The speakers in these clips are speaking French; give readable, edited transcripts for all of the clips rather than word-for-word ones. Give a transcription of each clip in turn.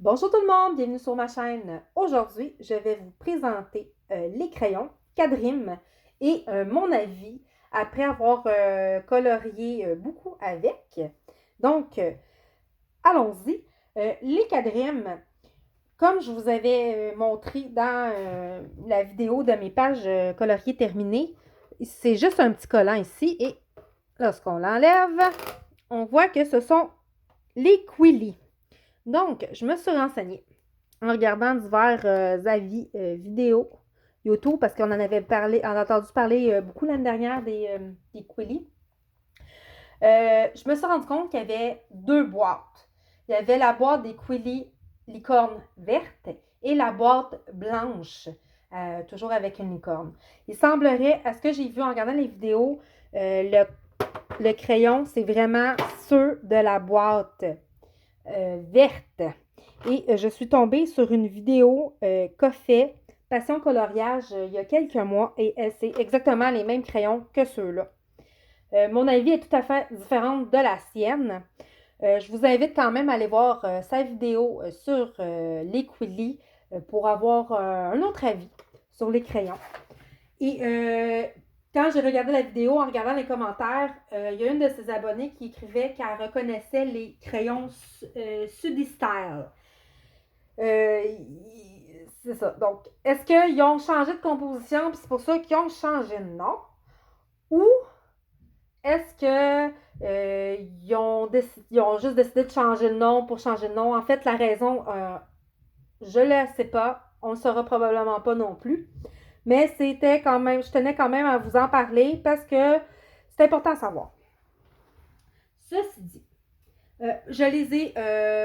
Bonjour tout le monde, bienvenue sur ma chaîne. Aujourd'hui, je vais vous présenter les crayons Quadrim et mon avis après avoir colorié beaucoup avec. Donc, allons-y. Les Quadrim, comme je vous avais montré dans la vidéo de mes pages coloriées terminées, c'est juste un petit collant ici et lorsqu'on l'enlève, on voit que ce sont les Quilly. Donc, je me suis renseignée en regardant divers avis vidéo YouTube, parce qu'on en avait parlé, on a entendu parler beaucoup l'année dernière des Quilly. Je me suis rendu compte qu'il y avait deux boîtes. Il y avait la boîte des Quilly licorne verte et la boîte blanche, toujours avec une licorne. Il semblerait, à ce que j'ai vu en regardant les vidéos, le crayon, c'est vraiment ceux de la boîte verte. Et je suis tombée sur une vidéo qu'a fait Passion Coloriage il y a quelques mois et c'est exactement les mêmes crayons que ceux-là. Mon avis est tout à fait différente de la sienne. Je vous invite quand même à aller voir sa vidéo sur les Quilly pour avoir un autre avis sur les crayons. Et quand j'ai regardé la vidéo, en regardant les commentaires, il y a une de ses abonnées qui écrivait qu'elle reconnaissait les crayons Sudistyle. C'est ça. Donc, est-ce qu'ils ont changé de composition, puis c'est pour ça qu'ils ont changé de nom? Ou est-ce que ils ont juste décidé de changer de nom pour changer de nom? En fait, la raison, je ne la sais pas. On ne le saura probablement pas non plus. Mais c'était quand même, je tenais quand même à vous en parler parce que c'est important à savoir. Ceci dit, je les ai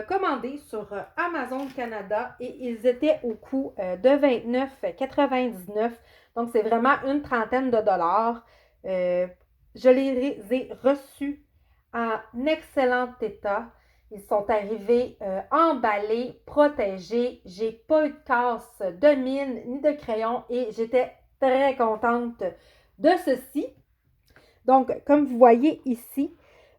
commandés sur Amazon Canada et ils étaient au coût de 29,99. Donc, c'est vraiment une trentaine de dollars. Je les ai reçus en excellent état. Ils sont arrivés emballés, protégés. J'ai pas eu de casse de mine ni de crayon et j'étais très contente de ceci. Donc, comme vous voyez ici,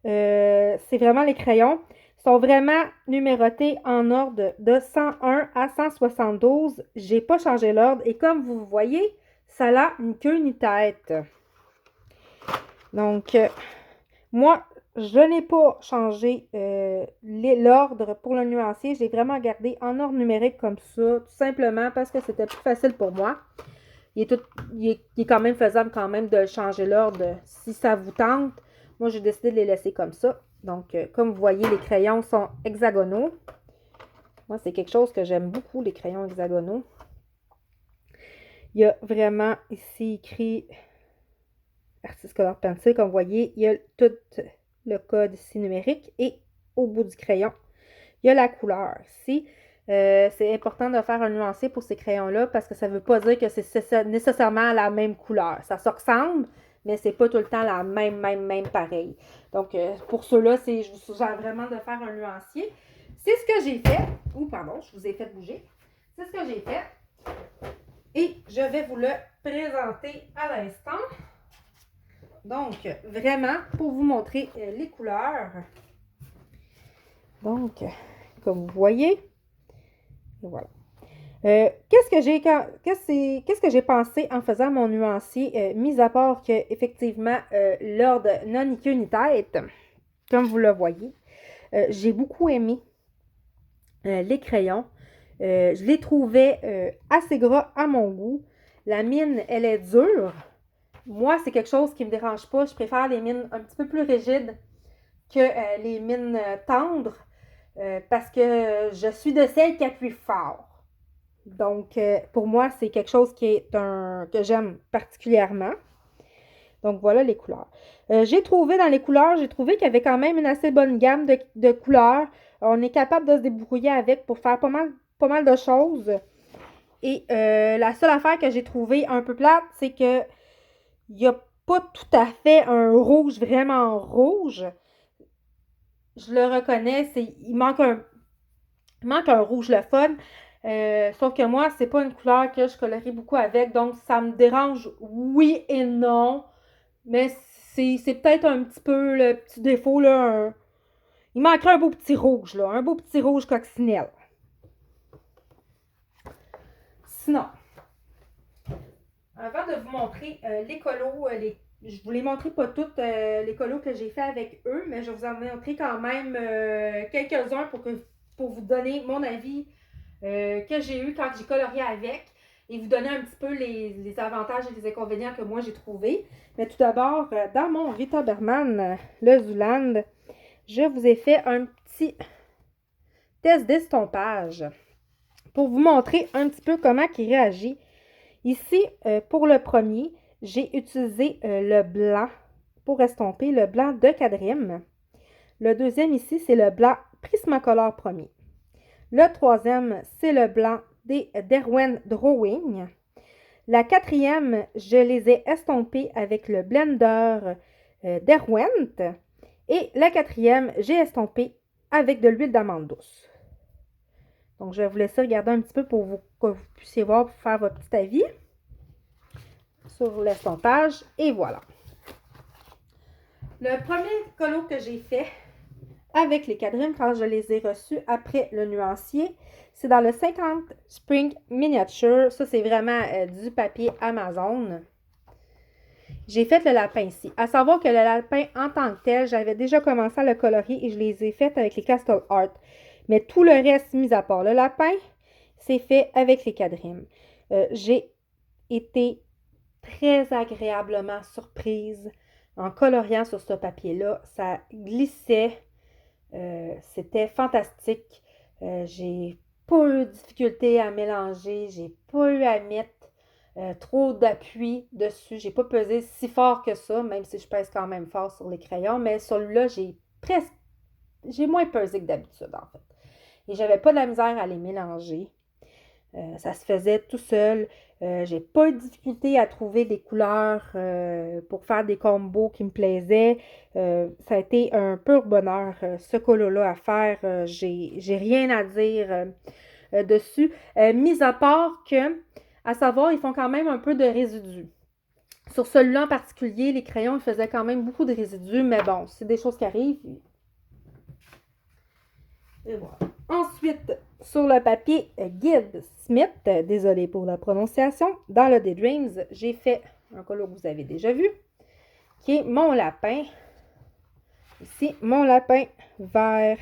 c'est vraiment les crayons. Ils sont vraiment numérotés en ordre de 101 à 172. Je n'ai pas changé l'ordre et comme vous voyez, ça n'a ni queue ni tête. Donc, moi, je n'ai pas changé l'ordre pour le nuancier. J'ai vraiment gardé en ordre numérique comme ça, tout simplement parce que c'était plus facile pour moi. Il est quand même faisable quand même de changer l'ordre si ça vous tente. Moi, j'ai décidé de les laisser comme ça. Donc, comme vous voyez, les crayons sont hexagonaux. Moi, c'est quelque chose que j'aime beaucoup, les crayons hexagonaux. Il y a vraiment ici écrit Artist Color Pencil. Comme vous voyez, il y a tout le code ici numérique. Et au bout du crayon, il y a la couleur ici. C'est important de faire un nuancier pour ces crayons-là parce que ça ne veut pas dire que c'est nécessairement la même couleur. Ça se ressemble, mais c'est pas tout le temps la même pareil. Donc, pour ceux-là, je vous suggère vraiment de faire un nuancier. C'est ce que j'ai fait. Pardon, je vous ai fait bouger. C'est ce que j'ai fait. Et je vais vous le présenter à l'instant. Donc, vraiment, pour vous montrer les couleurs. Donc, comme vous voyez, voilà. Qu'est-ce que j'ai pensé en faisant mon nuancier, mis à part que effectivement l'ordre non ni queue ni tête, comme vous le voyez, j'ai beaucoup aimé les crayons. Je les trouvais assez gras à mon goût. La mine, elle est dure. Moi, c'est quelque chose qui ne me dérange pas. Je préfère les mines un petit peu plus rigides que les mines tendres parce que je suis de celles qui appuient fort. Donc, pour moi, c'est quelque chose que j'aime particulièrement. Donc, voilà les couleurs. J'ai trouvé dans les couleurs, j'ai trouvé qu'il y avait quand même une assez bonne gamme de couleurs. On est capable de se débrouiller avec pour faire pas mal de choses. Et la seule affaire que j'ai trouvée un peu plate, c'est que il n'y a pas tout à fait un rouge vraiment rouge. Je le reconnais, il manque un rouge le fun. Sauf que moi, c'est pas une couleur que je colorie beaucoup avec, donc ça me dérange oui et non. Mais c'est peut-être un petit peu le petit défaut, là. Il manquerait un beau petit rouge, là. Un beau petit rouge coccinelle. Sinon, avant de vous montrer les colos, je vous les montrerai pas toutes les colos que j'ai fait avec eux, mais je vais vous en montrer quand même quelques-uns pour vous donner mon avis que j'ai eu quand j'ai colorié avec et vous donner un petit peu les avantages et les inconvénients que moi j'ai trouvés. Mais tout d'abord, dans mon Rita Berman, le Zuland, je vous ai fait un petit test d'estompage pour vous montrer un petit peu comment il réagit. Ici, pour le premier, j'ai utilisé le blanc pour estomper, le blanc de Quadrim. Le deuxième ici, c'est le blanc Prismacolor premier. Le troisième, c'est le blanc des Derwent Drawing. La quatrième, je les ai estompés avec le blender Derwent. Et la quatrième, j'ai estompé avec de l'huile d'amande douce. Donc, je vais vous laisser regarder un petit peu pour que vous puissiez voir, pour faire votre petit avis sur l'estompage. Et voilà. Le premier colo que j'ai fait avec les quadrimes quand je les ai reçus après le nuancier, c'est dans le 50 Spring Miniature. Ça, c'est vraiment du papier Amazon. J'ai fait le lapin ici. À savoir que le lapin en tant que tel, j'avais déjà commencé à le colorier et je les ai fait avec les Castle Art. Mais tout le reste, mis à part le lapin, c'est fait avec les quadrimes. J'ai été très agréablement surprise en coloriant sur ce papier-là. Ça glissait. C'était fantastique. J'ai pas eu de difficulté à mélanger. J'ai pas eu à mettre trop d'appui dessus. J'ai pas pesé si fort que ça, même si je pèse quand même fort sur les crayons. Mais celui-là, j'ai moins pesé que d'habitude, en fait. Et j'avais pas de la misère à les mélanger. Ça se faisait tout seul. J'ai pas eu de difficulté à trouver des couleurs pour faire des combos qui me plaisaient. Ça a été un pur bonheur, ce colo-là à faire. J'ai rien à dire dessus. Mis à part que, à savoir, ils font quand même un peu de résidus. Sur celui-là en particulier, les crayons, ils faisaient quand même beaucoup de résidus, mais bon, c'est des choses qui arrivent. Et voilà. Ensuite, sur le papier Guide Smith, désolé pour la prononciation, dans le Daydreams, j'ai fait un colo que vous avez déjà vu, qui est mon lapin. Ici, mon lapin vert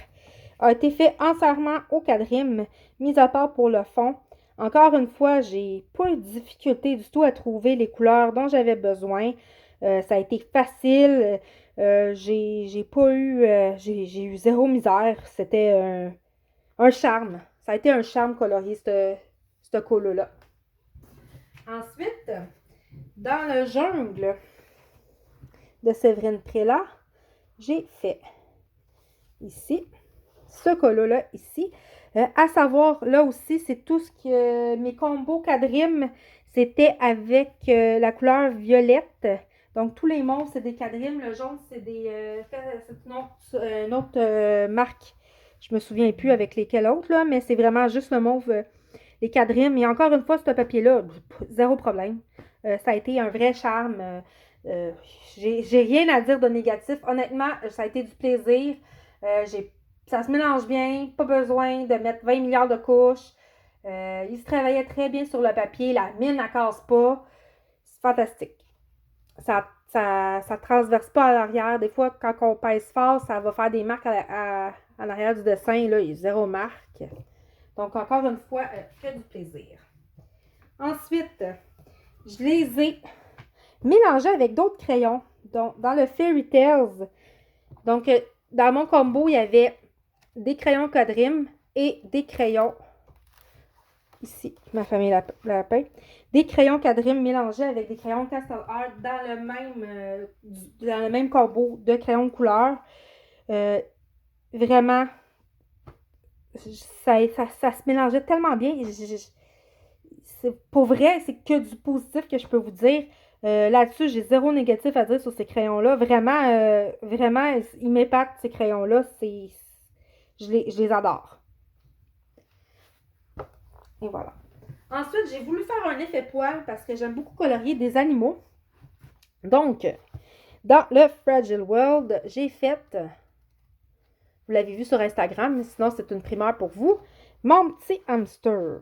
a été fait entièrement au quadrime, mis à part pour le fond. Encore une fois, j'ai pas eu de difficulté du tout à trouver les couleurs dont j'avais besoin. Ça a été facile. J'ai pas eu... j'ai eu zéro misère. C'était un charme. Ça a été un charme colorier, ce colo-là. Ensuite, dans le jungle de Séverine Prélat, j'ai fait ici, ce colo-là ici. À savoir, là aussi, c'est tout ce que mes combos quadrimes, c'était avec la couleur violette. Donc, tous les mauves, c'est des quadrimes. Le jaune, c'est une autre marque. Je me souviens plus avec lesquels autres, là, mais c'est vraiment juste le mauve, les quadrimes. Et encore une fois, ce papier-là, zéro problème. Ça a été un vrai charme. J'ai rien à dire de négatif. Honnêtement, ça a été du plaisir. Ça se mélange bien, pas besoin de mettre 20 milliards de couches. Il se travaillait très bien sur le papier. La mine, elle casse pas. C'est fantastique. Ça transverse pas à l'arrière. Des fois, quand on pèse fort, ça va faire des marques à l'arrière du dessin. Là, il y a zéro marque. Donc, encore une fois, fait du plaisir. Ensuite, je les ai mélangés avec d'autres crayons. Donc, dans le Fairy Tales, donc, dans mon combo, il y avait des crayons quadrimes et des crayons, ici, ma famille lapin, des crayons quadrimes mélangés avec des crayons Castle Art dans le même combo de crayons de couleur. Vraiment, ça se mélangeait tellement bien. Pour vrai, c'est que du positif que je peux vous dire. Là-dessus, j'ai zéro négatif à dire sur ces crayons-là. Vraiment, ils m'épatent, ces crayons-là. Je les adore. Et voilà. Ensuite, j'ai voulu faire un effet poil parce que j'aime beaucoup colorier des animaux. Donc, dans le Fragile World, j'ai fait, vous l'avez vu sur Instagram, mais sinon c'est une primeur pour vous, mon petit hamster.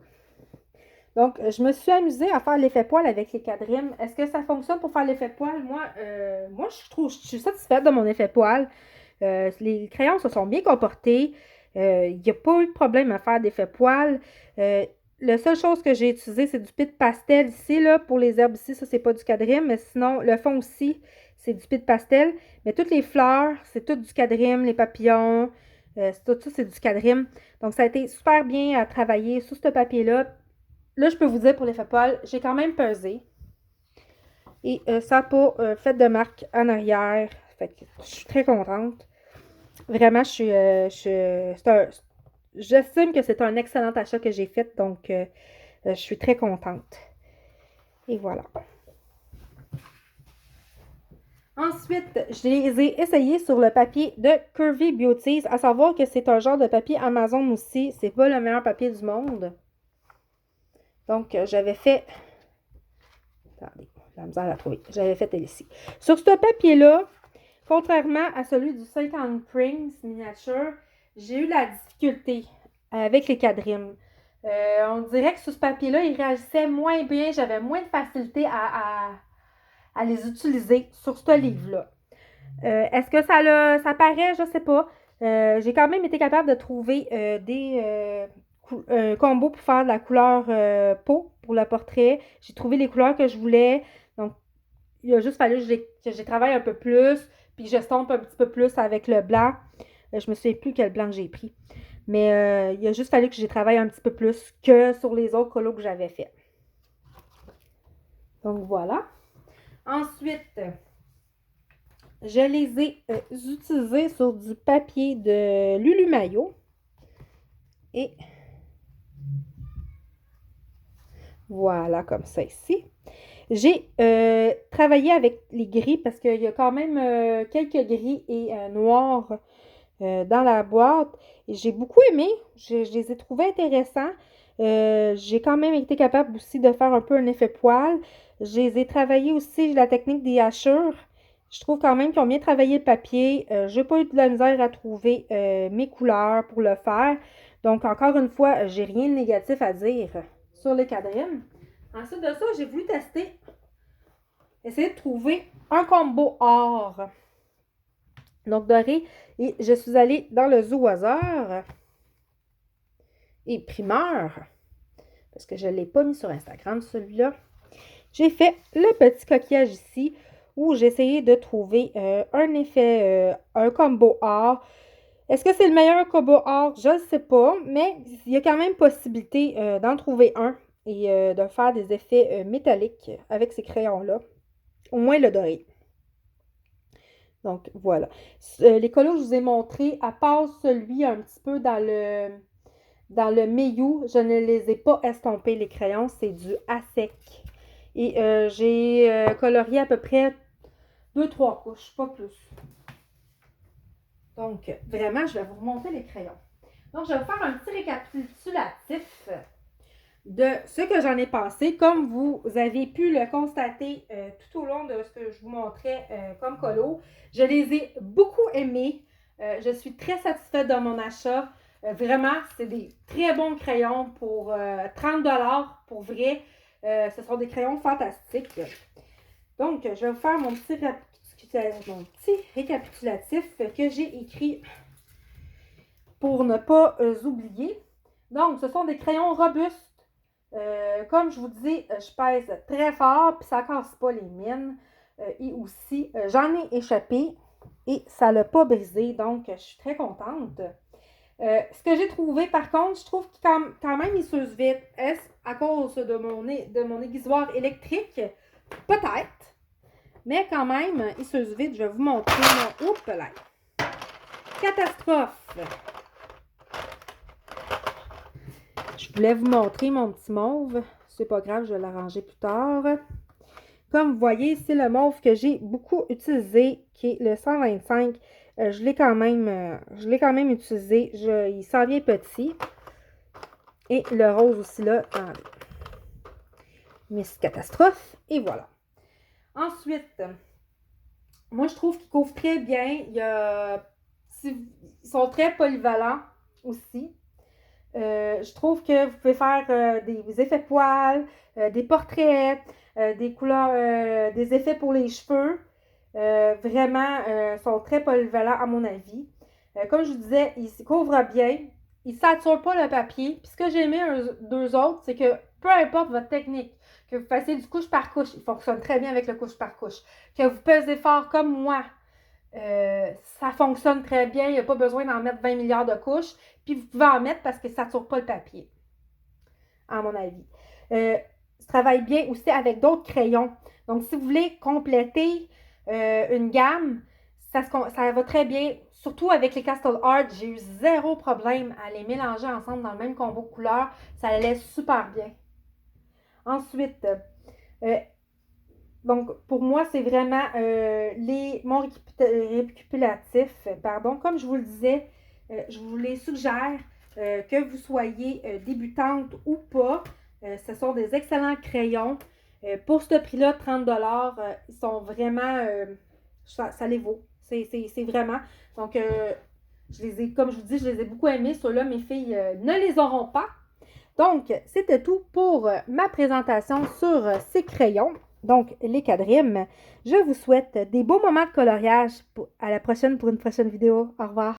Donc, je me suis amusée à faire l'effet poil avec les quadrimes. Est-ce que ça fonctionne pour faire l'effet poil? Moi, je suis satisfaite de mon effet poil. Les crayons se sont bien comportés. Il n'y a pas eu de problème à faire d'effet poil. La seule chose que j'ai utilisé, c'est du pit pastel ici, là, pour les herbes ici. Ça, c'est pas du quadrime, mais sinon, le fond aussi, c'est du pit pastel. Mais toutes les fleurs, c'est tout du quadrime, les papillons, tout ça, c'est du quadrime. Donc, ça a été super bien à travailler sur ce papier-là. Là, je peux vous dire pour l'effet poil, j'ai quand même pesé. Et ça n'a pas fait de marque en arrière. Fait que je suis très contente. Vraiment, j'estime que c'est un excellent achat que j'ai fait. Donc, je suis très contente. Et voilà. Ensuite, je les ai essayés sur le papier de Curvy Beauties. À savoir que c'est un genre de papier Amazon aussi. C'est pas le meilleur papier du monde. Donc, j'avais fait... Attendez, j'ai la misère à la trouver. J'avais fait elle ici. Sur ce papier-là, contrairement à celui du 50 Prince miniature, j'ai eu la difficulté avec les quadrimes. On dirait que sur ce papier-là, il réagissait moins bien. J'avais moins de facilité à les utiliser sur ce livre-là. Est-ce que ça paraît? Je ne sais pas. J'ai quand même été capable de trouver des combos pour faire de la couleur peau pour le portrait. J'ai trouvé les couleurs que je voulais. Donc, il a juste fallu que j'ai travaillé un peu plus, puis que je stompe un petit peu plus avec le blanc. Je me souviens plus quel blanc j'ai pris. Mais il a juste fallu que j'ai travaillé un petit peu plus que sur les autres colos que j'avais fait. Donc, voilà. Ensuite, je les ai utilisés sur du papier de Lulu Mayo. Et voilà, comme ça ici. J'ai travaillé avec les gris parce qu'il y a quand même quelques gris et noirs dans la boîte. Et j'ai beaucoup aimé. Je les ai trouvés intéressants. J'ai quand même été capable aussi de faire un peu un effet poil. Je les ai travaillés aussi la technique des hachures. Je trouve quand même qu'ils ont bien travaillé le papier. Je n'ai pas eu de la misère à trouver mes couleurs pour le faire. Donc, encore une fois, j'ai rien de négatif à dire sur les quadrines. Ensuite de ça, j'ai voulu essayer de trouver un combo or. Donc, doré. Et je suis allée dans le zoo hasard et primeur, parce que je ne l'ai pas mis sur Instagram, celui-là. J'ai fait le petit coquillage ici, où j'ai essayé de trouver un effet, un combo or. Est-ce que c'est le meilleur combo or? Je ne sais pas, mais il y a quand même possibilité d'en trouver un et de faire des effets métalliques avec ces crayons-là. Au moins le doré. Donc, voilà. Les colos que je vous ai montrés, à part celui un petit peu dans le Meiyu, je ne les ai pas estompés, les crayons. C'est du à sec. Et j'ai colorié à peu près 2-3 couches, pas plus. Donc, vraiment, je vais vous remonter les crayons. Donc, je vais vous faire un petit récapitulatif de ce que j'en ai pensé. Comme vous avez pu le constater tout au long de ce que je vous montrais comme colo, je les ai beaucoup aimés. Je suis très satisfaite de mon achat. Vraiment, c'est des très bons crayons pour 30$ pour vrai. Ce sont des crayons fantastiques. Donc, je vais vous faire mon petit récapitulatif que j'ai écrit pour ne pas oublier. Donc, ce sont des crayons robustes. Comme je vous dis, je pèse très fort, puis ça ne casse pas les mines. Et aussi, j'en ai échappé et ça ne l'a pas brisé, donc je suis très contente. Ce que j'ai trouvé, par contre, je trouve que quand même, il s'use vite. Est-ce à cause de mon aiguisoir électrique? Peut-être. Mais quand même, il s'use vite. Je vais vous montrer mon... Oups là! Catastrophe! Je voulais vous montrer mon petit mauve. C'est pas grave, je vais l'arranger plus tard. Comme vous voyez, c'est le mauve que j'ai beaucoup utilisé, qui est le 125. Je l'ai quand même utilisé. Il s'en vient petit. Et le rose aussi là. Attendez. Miss Catastrophe. Et voilà. Ensuite, moi je trouve qu'ils couvrent très bien. Ils sont très polyvalents aussi. Je trouve que vous pouvez faire des effets poils, des portraits, des couleurs, des effets pour les cheveux. Vraiment, sont très polyvalents à mon avis. Comme je vous disais, ils se couvrent bien. Ils ne saturent pas le papier. Puis ce que j'ai aimé d'eux autres, c'est que peu importe votre technique, que vous fassiez du couche par couche, il fonctionne très bien avec le couche par couche. Que vous pesez fort comme moi, ça fonctionne très bien. Il n'y a pas besoin d'en mettre 20 milliards de couches. Puis vous pouvez en mettre parce que ça ne sature pas le papier, à mon avis. Ça travaille bien aussi avec d'autres crayons. Donc, si vous voulez compléter une gamme, ça va très bien. Surtout avec les Castle Art, j'ai eu zéro problème à les mélanger ensemble dans le même combo de couleurs. Ça allait super bien. Ensuite, donc pour moi, c'est vraiment mon récapitulatif. Pardon, comme je vous le disais, je vous les suggère que vous soyez débutante ou pas. Ce sont des excellents crayons. Pour ce prix-là, 30 ils sont vraiment, ça les vaut. C'est vraiment. Donc, comme je vous dis, je les ai beaucoup aimés. Ceux-là, mes filles ne les auront pas. Donc, c'était tout pour ma présentation sur ces crayons, donc les quadrimes. Je vous souhaite des beaux moments de coloriage à la prochaine pour une prochaine vidéo. Au revoir.